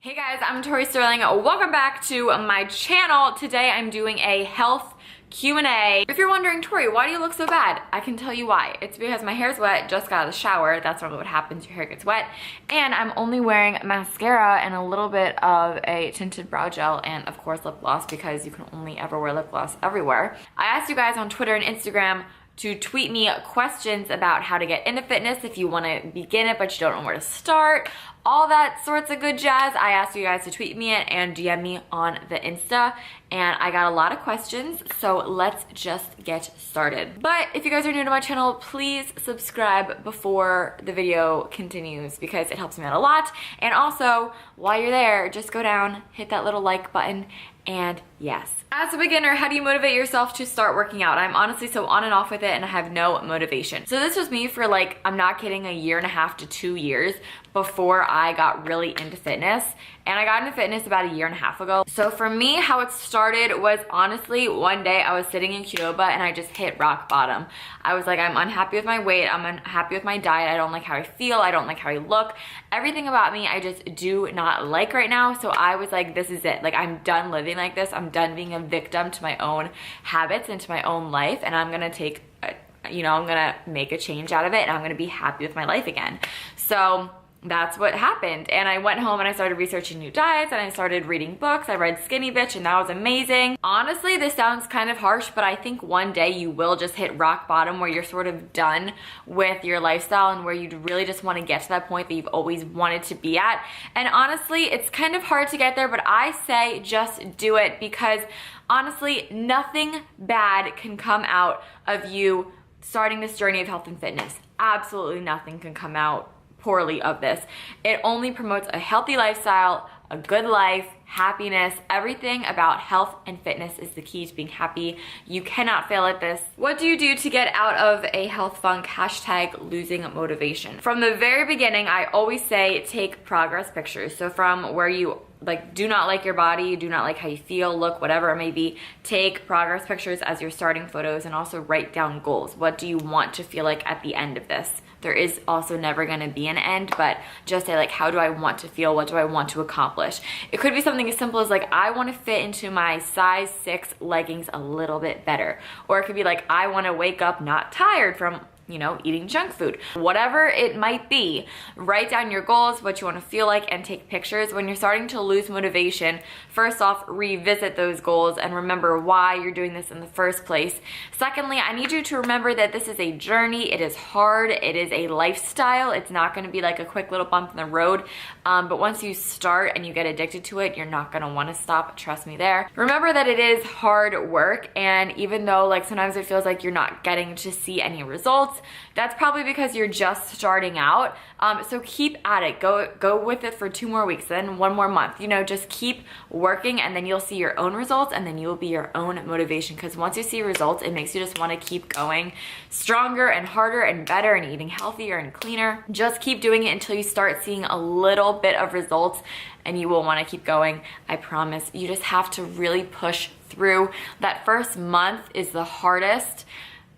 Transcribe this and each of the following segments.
Hey guys, I'm Tori Sterling. Welcome back to my channel. Today I'm doing a health Q&A. If you're wondering, Tori, why do you look so bad? I can tell you why. It's because my hair's wet, just got out of the shower. That's normally what happens, your hair gets wet. And I'm only wearing mascara and a little bit of a tinted brow gel and of course lip gloss because you can only ever wear lip gloss everywhere. I asked you guys on Twitter and Instagram to tweet me questions about how to get into fitness if you want to begin it but you don't know where to start. All that sorts of good jazz. I asked you guys to tweet me it and DM me on the Insta, and I got a lot of questions, so let's just get started. But if you guys are new to my channel, please subscribe before the video continues because it helps me out a lot. And also, while you're there, just go down, hit that little like button, and yes. As a beginner, how do you motivate yourself to start working out? I'm honestly so on and off with it and I have no motivation. So this was me for like, I'm not kidding, a year and a half to 2 years before I got really into fitness. And I got into fitness about a year and a half ago. So for me, how it started was honestly, one day I was sitting in Qdoba and I just hit rock bottom. I was like, I'm unhappy with my weight. I'm unhappy with my diet. I don't like how I feel. I don't like how I look. Everything about me, I just do not like right now. So I was like, this is it. Like, I'm done living like this. I'm done being a victim to my own habits and to my own life. And I'm gonna take, I'm gonna make a change out of it and I'm gonna be happy with my life again. So that's what happened. And I went home and I started researching new diets and I started reading books. I read Skinny Bitch and that was amazing. Honestly, this sounds kind of harsh, but I think one day you will just hit rock bottom where you're sort of done with your lifestyle and where you really just want to get to that point that you've always wanted to be at. And honestly, it's kind of hard to get there, but I say just do it because honestly, nothing bad can come out of you starting this journey of health and fitness. Absolutely nothing can come out poorly of this. It only promotes a healthy lifestyle, a good life, happiness. Everything about health and fitness is the key to being happy. You cannot fail at this. What do you do to get out of a health funk? Hashtag losing motivation. From the very beginning, I always say take progress pictures. So from where you do not like your body, do not like how you feel, look, whatever it may be, take progress pictures as your starting photos and also write down goals. What do you want to feel like at the end of this? There is also never gonna be an end, but just say like, how do I want to feel? What do I want to accomplish? It could be something as simple as like, I wanna fit into my size 6 leggings a little bit better. Or it could be like, I wanna wake up not tired from eating junk food. Whatever it might be, write down your goals, what you want to feel like, and take pictures. When you're starting to lose motivation, first off, revisit those goals and remember why you're doing this in the first place. Secondly, I need you to remember that this is a journey. It is hard. It is a lifestyle. It's not going to be like a quick little bump in the road. But once you start and you get addicted to it, you're not going to want to stop. Trust me there. Remember that it is hard work. And even though like sometimes it feels like you're not getting to see any results, that's probably because you're just starting out. So keep at it. Go with it for 2 more weeks, then 1 more month. Just keep working and then you'll see your own results and then you will be your own motivation. Because once you see results, it makes you just want to keep going stronger and harder and better and eating healthier and cleaner. Just keep doing it until you start seeing a little bit of results and you will want to keep going. I promise. You just have to really push through. That first month is the hardest.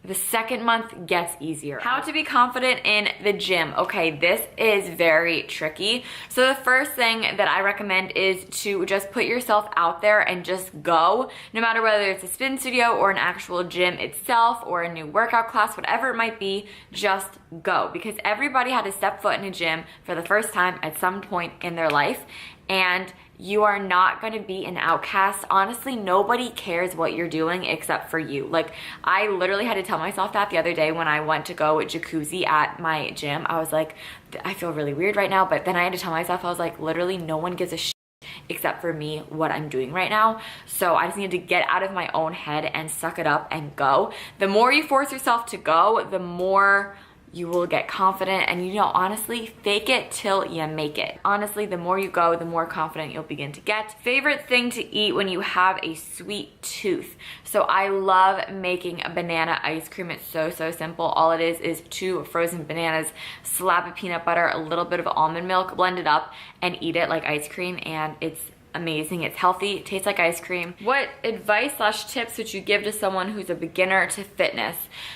The second month gets easier. How to be confident in the gym. Okay, this is very tricky. So the first thing that I recommend is to just put yourself out there and just go. No matter whether it's a spin studio or an actual gym itself or a new workout class, whatever it might be, just go. Because everybody had to step foot in a gym for the first time at some point in their life. And you are not going to be an outcast. Honestly, nobody cares what you're doing except for you. Like, I literally had to tell myself that the other day when I went to go with jacuzzi at my gym. I was like, I feel really weird right now. But then I had to tell myself, I was like, literally no one gives a shit except for me what I'm doing right now. So I just needed to get out of my own head and suck it up and go. The more you force yourself to go, the more you will get confident and honestly, fake it till you make it. Honestly, the more you go, the more confident you'll begin to get. Favorite thing to eat when you have a sweet tooth. So I love making a banana ice cream. It's so simple. All it is 2 frozen bananas, slap of peanut butter, a little bit of almond milk, blend it up and eat it like ice cream, and it's amazing. It's healthy, it tastes like ice cream. What advice / tips would you give to someone who's a beginner to fitness?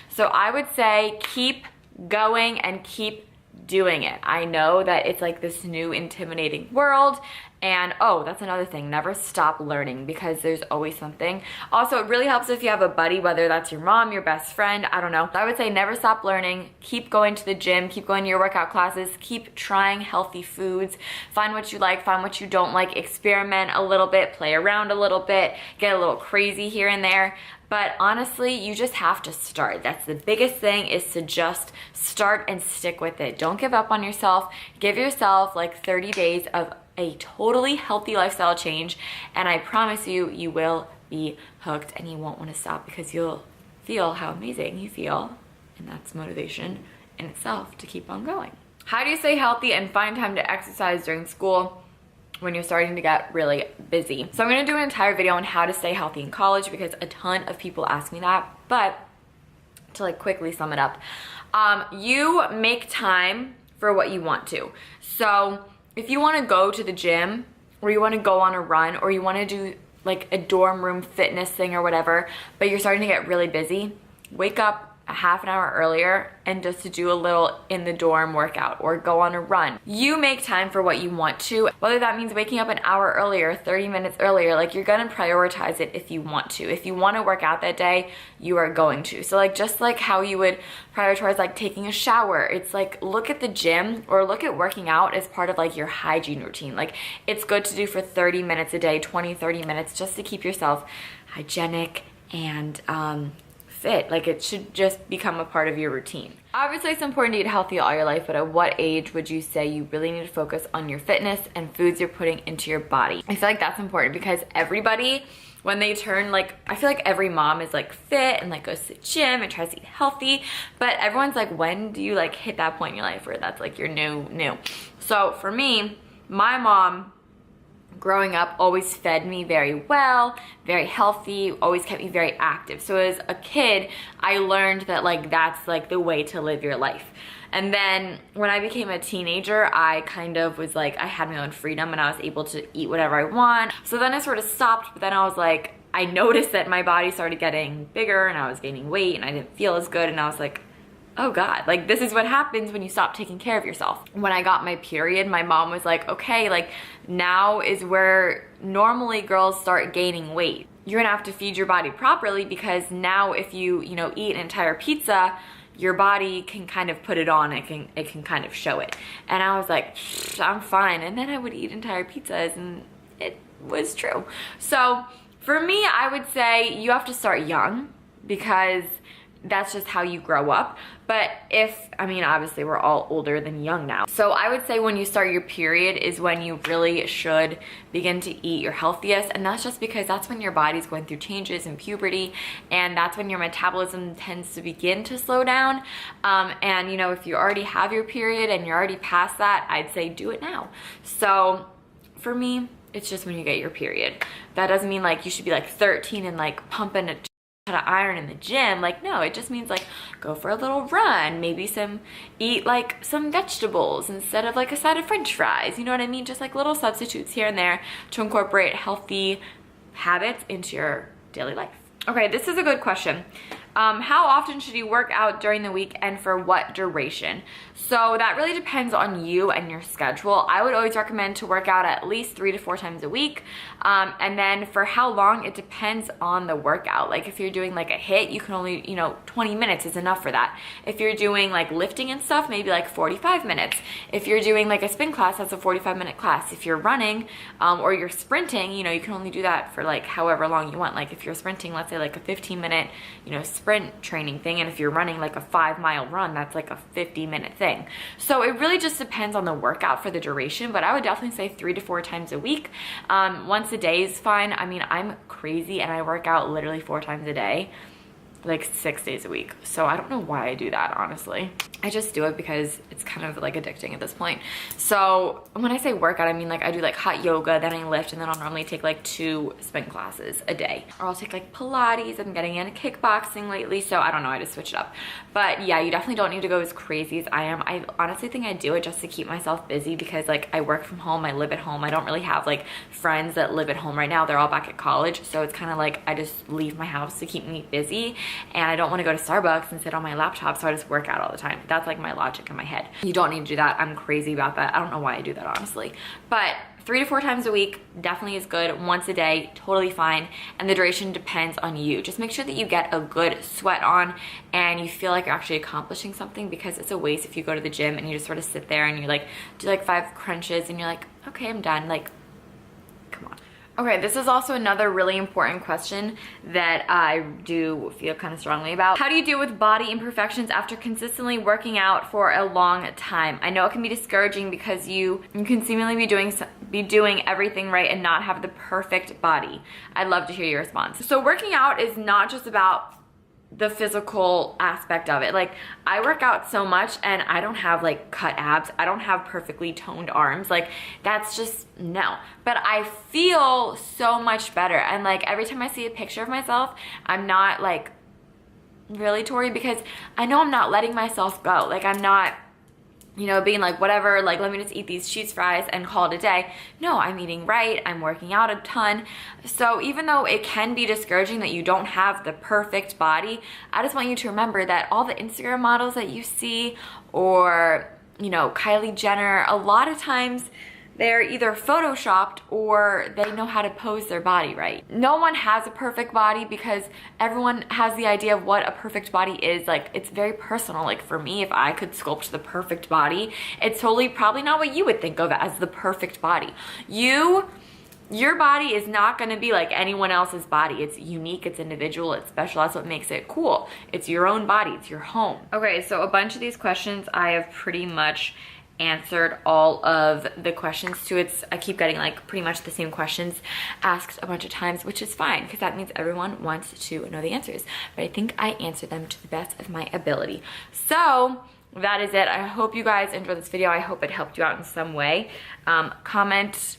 So I would say keep going and keep doing it. I know that it's like this new intimidating world. And oh, that's another thing, never stop learning, because there's always something. Also, it really helps if you have a buddy, whether that's your mom, your best friend, I don't know. I would say never stop learning, keep going to the gym, keep going to your workout classes, keep trying healthy foods, find what you like, find what you don't like, experiment a little bit, play around a little bit, get a little crazy here and there. But honestly, you just have to start. That's the biggest thing, is to just start and stick with it. Don't give up on yourself. Give yourself like 30 days of a totally healthy lifestyle change, and I promise you, you will be hooked and you won't want to stop, because you'll feel how amazing you feel, and that's motivation in itself to keep on going. How do you stay healthy and find time to exercise during school when you're starting to get really busy? So I'm going to do an entire video on how to stay healthy in college, because a ton of people ask me that. But to like quickly sum it up, you make time for what you want to. So if you want to go to the gym, or you want to go on a run, or you want to do like a dorm room fitness thing or whatever, but you're starting to get really busy, wake up a half an hour earlier and just to do a little in the dorm workout, or go on a run. You make time for what you want to, whether that means waking up an hour earlier, 30 minutes earlier, like you're gonna prioritize it if you want to. If you want to work out that day, you are going to. So like, just like how you would prioritize like taking a shower, it's like, look at the gym or look at working out as part of like your hygiene routine. Like, it's good to do for 30 minutes a day, 20, 30 minutes, just to keep yourself hygienic and fit. Like, it should just become a part of your routine. Obviously, it's important to eat healthy all your life, but at what age would you say you really need to focus on your fitness and foods you're putting into your body? I feel like that's important, because everybody, when they turn, like, I feel like every mom is like fit and like goes to the gym and tries to eat healthy, but everyone's like, when do you like hit that point in your life where that's like your new? So for me, my mom growing up always fed me very well, very healthy, always kept me very active. So as a kid, I learned that like that's like the way to live your life. And then when I became a teenager, I kind of was like, I had my own freedom and I was able to eat whatever I want. So then I sort of stopped, but then I was like, I noticed that my body started getting bigger and I was gaining weight and I didn't feel as good, and I was like, oh God, like this is what happens when you stop taking care of yourself. When I got my period, my mom was like, okay, like now is where normally girls start gaining weight. You're gonna have to feed your body properly, because now if you eat an entire pizza, your body can kind of put it on, it can kind of show it. And I was like, I'm fine. And then I would eat entire pizzas, and it was true. So for me, I would say you have to start young, because that's just how you grow up. But obviously we're all older than young now. So I would say when you start your period is when you really should begin to eat your healthiest. And that's just because that's when your body's going through changes in puberty, and that's when your metabolism tends to begin to slow down. And if you already have your period and you're already past that, I'd say do it now. So for me, it's just when you get your period. That doesn't mean like you should be like 13 and like pumping a ton of iron in the gym. Like, no, it just means like go for a little run, maybe eat like some vegetables instead of like a side of french fries, you know what I mean? Just like little substitutes here and there to incorporate healthy habits into your daily life. Okay, this is a good question. How often should you work out during the week, and for what duration? So that really depends on you and your schedule. I would always recommend to work out at least 3 to 4 times a week. And then for how long, it depends on the workout. Like if you're doing like a HIIT, you can only, 20 minutes is enough for that. If you're doing like lifting and stuff, maybe like 45 minutes. If you're doing like a spin class, that's a 45-minute class. If you're running or you're sprinting, you can only do that for like however long you want. Like if you're sprinting, let's say like a 15-minute, sprint training thing, and if you're running like a 5-mile run, that's like a 50-minute thing. So it really just depends on the workout for the duration, but I would definitely say 3 to 4 times a week. Once a day is fine. I'm crazy and I work out literally 4 times a day, like 6 days a week. So I don't know why I do that, honestly. I just do it because it's kind of like addicting at this point. So when I say workout, I mean like I do like hot yoga, then I lift, and then I'll normally take like 2 spin classes a day. Or I'll take like Pilates. I'm getting into kickboxing lately, so I don't know, I just switch it up. But yeah, you definitely don't need to go as crazy as I am. I honestly think I do it just to keep myself busy, because like I work from home, I live at home. I don't really have like friends that live at home right now. They're all back at college. So it's kind of like I just leave my house to keep me busy. and I don't want to go to Starbucks and sit on my laptop, so I just work out all the time. That's like my logic in my head. You don't need to do that. I'm crazy about that. I don't know why I do that, honestly. But 3 to 4 times a week definitely is good. Once a day, totally fine. And the duration depends on you. Just make sure that you get a good sweat on and you feel like you're actually accomplishing something, because it's a waste if you go to the gym and you just sort of sit there and you like do like 5 crunches and you're like, okay, I'm done. Like, come on. Okay, this is also another really important question that I do feel kind of strongly about. How do you deal with body imperfections after consistently working out for a long time? I know it can be discouraging because you can seemingly be doing everything right and not have the perfect body. I'd love to hear your response. So working out is not just about the physical aspect of it. Like, I work out so much and I don't have like cut abs. I don't have perfectly toned arms. Like, that's just no. But I feel so much better. And like every time I see a picture of myself, I'm not like, really, Tori? Because I know I'm not letting myself go. Like, I'm not, you know, being like, whatever, like, let me just eat these cheese fries and call it a day. No, I'm eating right. I'm working out a ton. So even though it can be discouraging that you don't have the perfect body, I just want you to remember that all the Instagram models that you see, or, you know, Kylie Jenner, a lot of times they're either photoshopped or they know how to pose their body right. No one has a perfect body because everyone has the idea of what a perfect body is. Like, it's very personal. Like, for me, if I could sculpt the perfect body, it's totally probably not what you would think of as the perfect body. Your body is not gonna be like anyone else's body. It's unique, it's individual, it's special. That's what makes it cool. It's your own body, it's your home. Okay, so a bunch of these questions I have pretty much answered all of the questions to. I keep getting like pretty much the same questions asked a bunch of times, which is fine because that means everyone wants to know the answers. But I think I answered them to the best of my ability. So that is it. I hope you guys enjoyed this video. I hope it helped you out in some way. Comment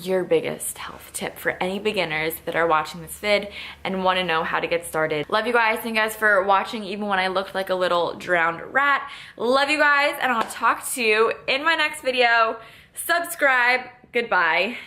your biggest health tip for any beginners that are watching this vid and want to know how to get started. Love you guys. Thank you guys for watching even when I looked like a little drowned rat. Love you guys, and I'll talk to you in my next video. Subscribe. Goodbye.